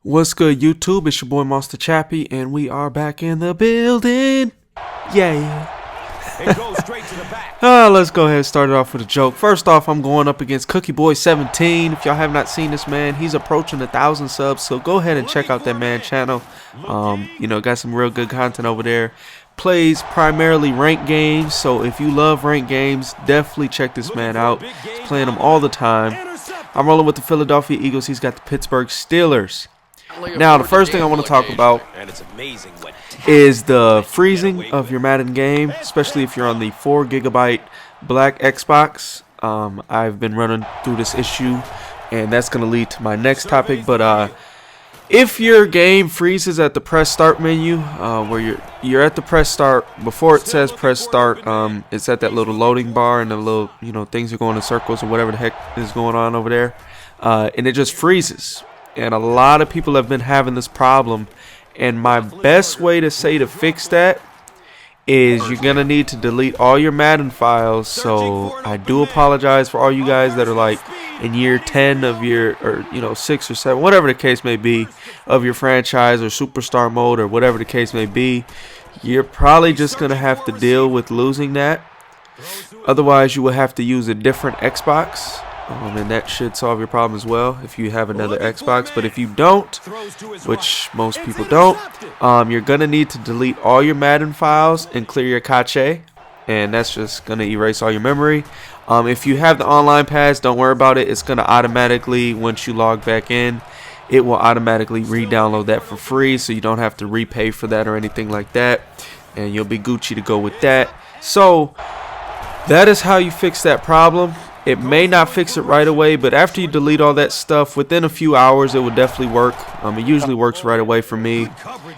What's good, YouTube? It's your boy Moss2Chappy, and we are back in the building. Yeah. It goes straight to the back. Let's go ahead and start it off with a joke. First off, I'm going up against CookieBoy17. If y'all have not seen this man, he's approaching 1,000 subs, so go ahead and check out that man's channel. Got some real good content over there. Plays primarily ranked games, so if you love ranked games, definitely check this man out. He's playing them all the time. I'm rolling with the Philadelphia Eagles. He's got the Pittsburgh Steelers. Now, the first thing I want to talk about is the freezing of your Madden game, especially if you're on the 4 GB black Xbox. I've been running through this issue, and that's going to lead to my next topic. But if your game freezes at the press start menu, where you're at the press start, before it says press start, it's at that little loading bar, and the little things are going in circles or whatever the heck is going on over there, and it just freezes. And a lot of people have been having this problem, and my best way to fix that is you're gonna need to delete all your Madden files. So I do apologize for all you guys that are like in year 10 of your, or 6 or 7, whatever the case may be, of your franchise or superstar mode or whatever the case may be. You're probably just gonna have to deal with losing that. Otherwise, you will have to use a different Xbox. And that should solve your problem as well if you have another Xbox. But if you don't, which most people don't, you're going to need to delete all your Madden files and clear your cache. And that's just going to erase all your memory. If you have the online pass, don't worry about it. It's going to automatically, once you log back in, it will automatically re-download that for free. So you don't have to repay for that or anything like that. And you'll be Gucci to go with that. So that is how you fix that problem. It may not fix it right away, but after you delete all that stuff, within a few hours, it will definitely work. It usually works right away for me,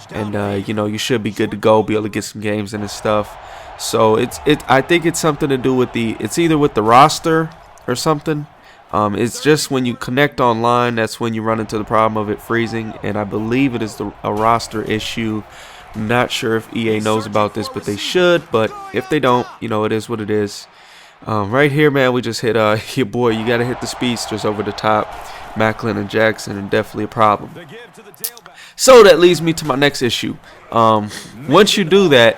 and you should be good to go, be able to get some games in and stuff. So I think it's something to do with it's either with the roster or something. It's just when you connect online, that's when you run into the problem of it freezing, and I believe it is a roster issue. I'm not sure if EA knows about this, but they should. But if they don't, it is what it is. Right here, man, we just hit your boy. You got to hit the speedsters over the top, Macklin and Jackson, and definitely a problem. So that leads me to my next issue. Once you do that,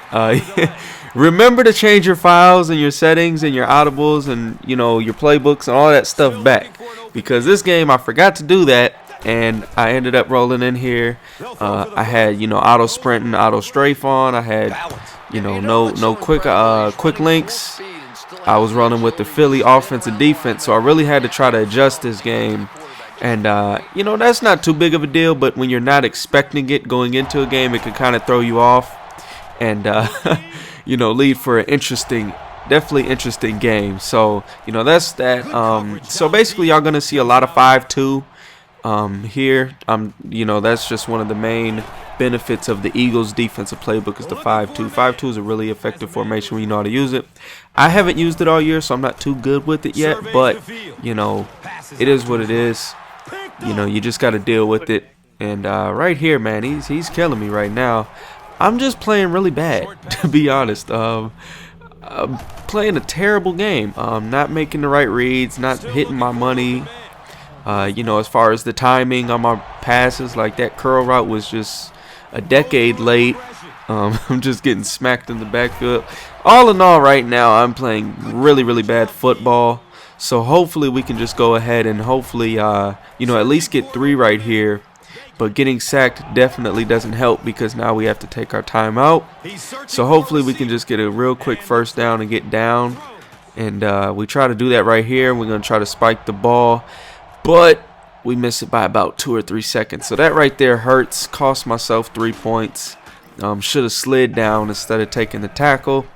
remember to change your files and your settings and your audibles and your playbooks and all that stuff back, because this game I forgot to do that, and I ended up rolling in here. I had auto sprinting, auto strafe on. I had no quick links. I was running with the Philly offense and defense, so I really had to try to adjust this game. And, that's not too big of a deal, but when you're not expecting it going into a game, it can kind of throw you off and, lead for an definitely interesting game. So, that's that. So basically, y'all going to see a lot of 5-2 here. That's just one of the main benefits of the Eagles defensive playbook is the 5-2. 5-2 is a really effective formation when you know how to use it. I haven't used it all year, so I'm not too good with it yet, but it is what it is. You just got to deal with it. And right here, man, he's killing me right now. I'm just playing really bad, to be honest. I'm playing a terrible game. Not making the right reads, not hitting my money. As far as the timing on my passes, like that curl route was just a decade late. I'm just getting smacked in the backfield. All in all, right now, I'm playing really, really bad football. So hopefully we can just go ahead and hopefully, at least get 3 right here. But getting sacked definitely doesn't help because now we have to take our time out. So hopefully we can just get a real quick first down and get down. And we try to do that right here. We're going to try to spike the ball. But we miss it by about 2 or 3 seconds. So that right there hurts. Cost myself 3 points. Should have slid down instead of taking the tackle.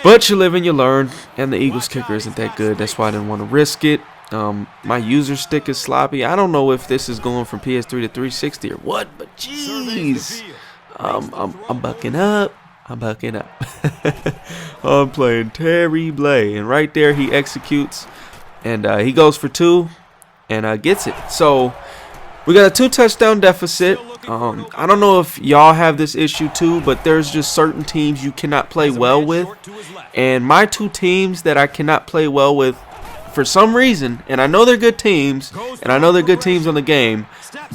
But you live and you learn. And the Eagles kicker isn't that good. That's why I didn't want to risk it. My user stick is sloppy. I don't know if this is going from PS3 to 360 or what. But jeez. I'm bucking up. I'm playing Terry Blay. And right there he executes. And he goes for 2. And gets it. So we got a 2-touchdown deficit. I don't know if y'all have this issue too, but there's just certain teams you cannot play well with. And my 2 teams that I cannot play well with for some reason, and I know they're good teams, and I know they're good teams on the game,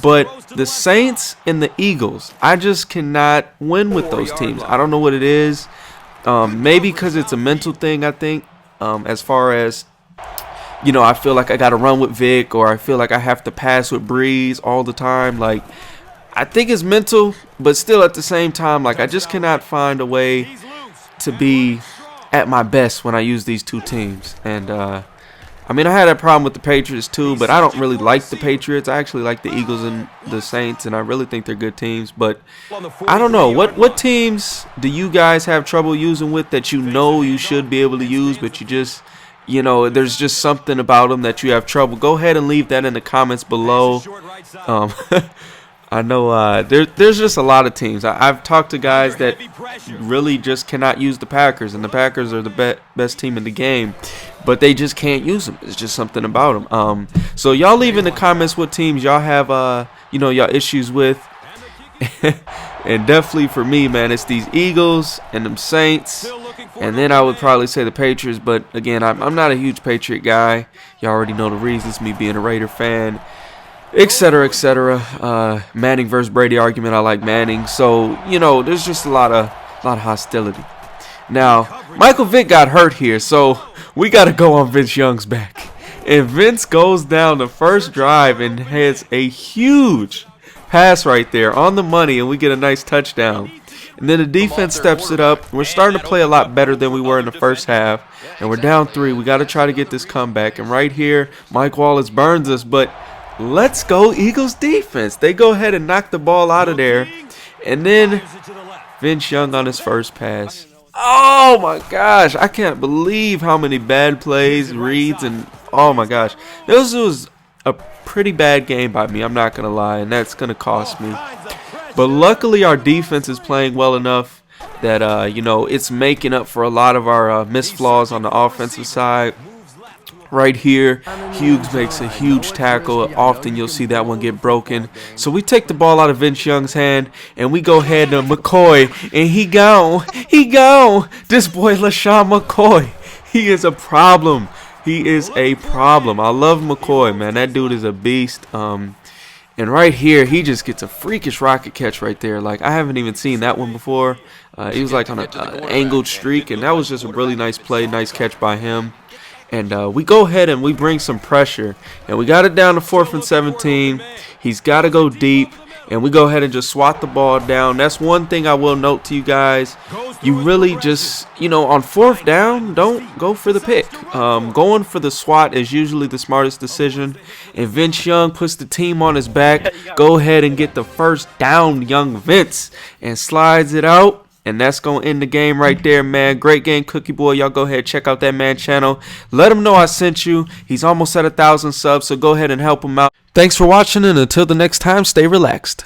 but the Saints and the Eagles, I just cannot win with those teams. I don't know what it is. Maybe because it's a mental thing, I think, as far as, you know, I feel like I got to run with Vic, or I feel like I have to pass with Breeze all the time. Like, I think it's mental, but still at the same time, like, I just cannot find a way to be at my best when I use these two teams. And I mean, I had that problem with the Patriots too, but I don't really like the Patriots. I actually like the Eagles and the Saints, and I really think they're good teams. But I don't know, what teams do you guys have trouble using with that you know you should be able to use, but you just, you know, there's just something about them that you have trouble? Go ahead and leave that in the comments below. I know there's just a lot of teams. I've talked to guys that really just cannot use the Packers, and the Packers are the best team in the game, but they just can't use them. It's just something about them. So y'all leave in the comments what teams y'all have, you know, y'all issues with. And definitely for me, man, it's these Eagles and them Saints, and then I would probably say the Patriots. But again, I'm not a huge Patriot guy. Y'all already know the reasons, me being a Raider fan, etc., etc. Manning versus Brady argument, I like Manning. So, you know, there's just a lot of hostility. Now, Michael Vick got hurt here, so we got to go on Vince Young's back. And Vince goes down the first drive and has a huge pass right there on the money, and we get a nice touchdown. And then the defense steps it up. We're starting to play a lot better than we were in the first half, and we're down 3. We got to try to get this comeback. And right here, Mike Wallace burns us, but let's go Eagles defense. They go ahead and knock the ball out of there. And then Vince Young on his first pass. Oh my gosh, I can't believe how many bad plays, reads, and oh my gosh. This was a pretty bad game by me, I'm not going to lie, and that's going to cost me. But luckily our defense is playing well enough that, you know, it's making up for a lot of our missed flaws on the offensive side. Right here, Hughes makes a huge tackle. Often you'll see that one get broken. So we take the ball out of Vince Young's hand, and we go ahead to McCoy, and he gone. This boy LaShawn McCoy, he is a problem. He is a problem. I love McCoy, man. That dude is a beast. And right here, he just gets a freakish rocket catch right there. Like, I haven't even seen that one before. He was like on an angled streak, and that was just a really nice play, nice catch by him. And we go ahead and we bring some pressure, and we got it down to 4th and 17. He's got to go deep, and we go ahead and just swat the ball down. That's one thing I will note to you guys. You really just, you know, on 4th down, don't go for the pick. Going for the swat is usually the smartest decision. And Vince Young puts the team on his back. Go ahead and get the first down, young Vince, and slides it out. And that's going to end the game right there, man. Great game, Cookie Boy. Y'all go ahead, check out that man channel. Let him know I sent you. He's almost at 1,000 subs, so go ahead and help him out. Thanks for watching, and until the next time, stay relaxed.